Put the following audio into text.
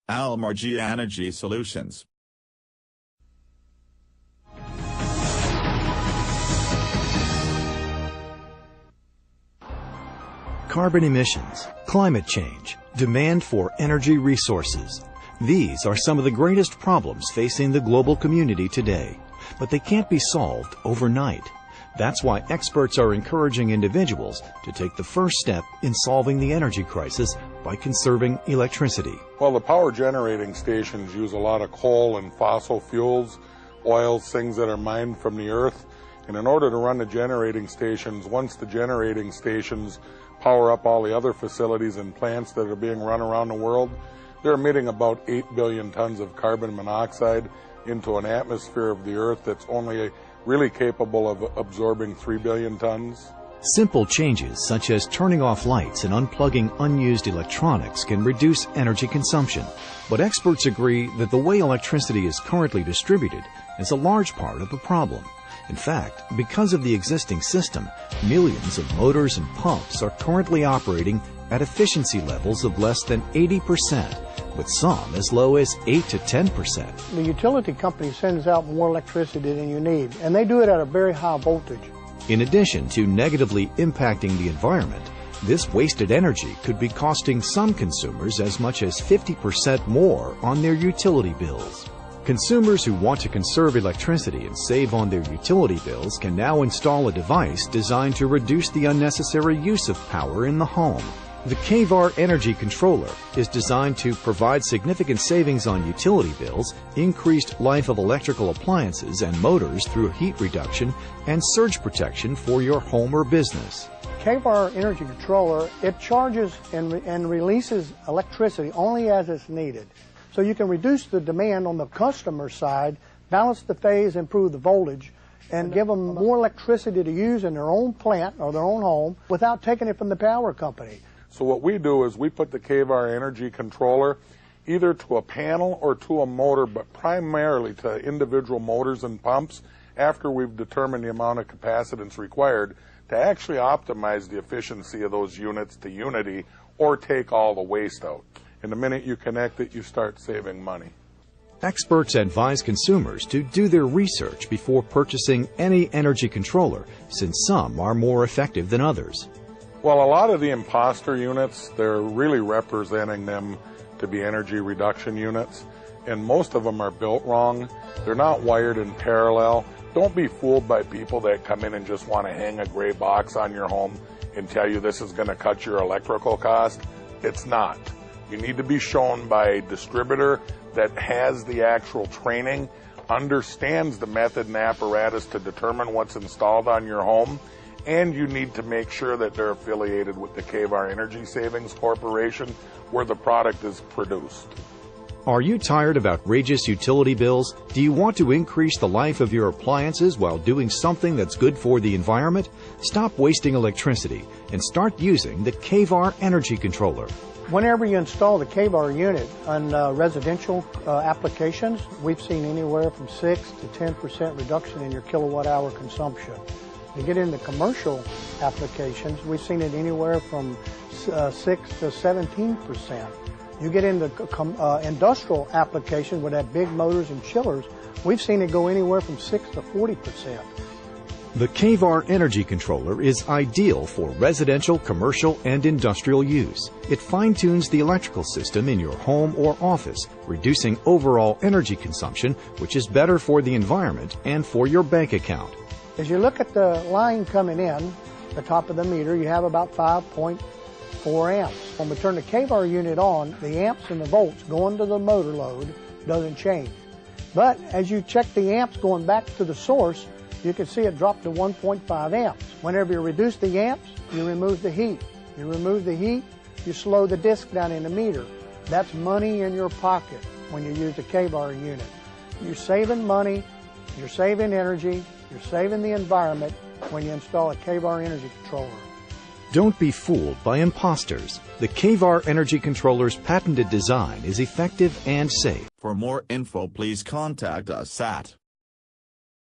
KVAR Energy Solutions. Carbon emissions, climate change, demand for energy resources. These are some of the greatest problems facing the global community today, but they can't be solved overnight. That's why experts are encouraging individuals to take the first step in solving the energy crisis by conserving electricity. Well, the power generating stations use a lot of coal and fossil fuels, oils, things that are mined from the earth. And in order to run the generating stations, once the generating stations power up all the other facilities and plants that are being run around the world, they're emitting about 8 billion tons of carbon monoxide into an atmosphere of the earth that's only really capable of absorbing 3 billion tons. Simple changes such as turning off lights and unplugging unused electronics can reduce energy consumption. But experts agree that the way electricity is currently distributed is a large part of the problem. In fact, because of the existing system, millions of motors and pumps are currently operating at efficiency levels of less than 80%, with some as low as 8 to 10%. The utility company sends out more electricity than you need, and they do it at a very high voltage. In addition to negatively impacting the environment, this wasted energy could be costing some consumers as much as 50% more on their utility bills. Consumers who want to conserve electricity and save on their utility bills can now install a device designed to reduce the unnecessary use of power in the home. The KVAR Energy Controller is designed to provide significant savings on utility bills, increased life of electrical appliances and motors through heat reduction, and surge protection for your home or business. KVAR Energy Controller, it charges and releases electricity only as it's needed. So you can reduce the demand on the customer side, balance the phase, improve the voltage, and give them more electricity to use in their own plant or their own home without taking it from the power company. So what we do is we put the KVAR Energy Controller either to a panel or to a motor, but primarily to individual motors and pumps after we've determined the amount of capacitance required to actually optimize the efficiency of those units to unity or take all the waste out. And the minute you connect it, you start saving money. Experts advise consumers to do their research before purchasing any energy controller, since some are more effective than others. Well, a lot of the imposter units, they're really representing them to be energy reduction units, and most of them are built wrong. They're not wired in parallel. Don't be fooled by people that come in and just want to hang a gray box on your home and tell you this is going to cut your electrical cost. It's not. You need to be shown by a distributor that has the actual training, understands the method and apparatus to determine what's installed on your home, and you need to make sure that they're affiliated with the KVAR Energy Savings Corporation where the product is produced. Are you tired of outrageous utility bills? Do you want to increase the life of your appliances while doing something that's good for the environment? Stop wasting electricity and start using the KVAR Energy Controller. Whenever you install the KVAR unit on residential applications, we've seen anywhere from 6 to 10% reduction in your kilowatt hour consumption. To get into commercial applications, we've seen it anywhere from 6 to 17%. You get into industrial applications with that big motors and chillers, we've seen it go anywhere from 6 to 40%. The KVAR Energy Controller is ideal for residential, commercial, and industrial use. It fine-tunes the electrical system in your home or office, reducing overall energy consumption, which is better for the environment and for your bank account. As you look at the line coming in, the top of the meter, you have about 5.4 amps. When we turn the KVAR unit on, the amps and the volts going to the motor load doesn't change. But as you check the amps going back to the source, you can see it drop to 1.5 amps. Whenever you reduce the amps, you remove the heat. You remove the heat, you slow the disk down in the meter. That's money in your pocket when you use the KVAR unit. You're saving money, you're saving energy, you're saving the environment when you install a KVAR Energy Controller. Don't be fooled by imposters. The KVAR Energy Controller's patented design is effective and safe. For more info, please contact us at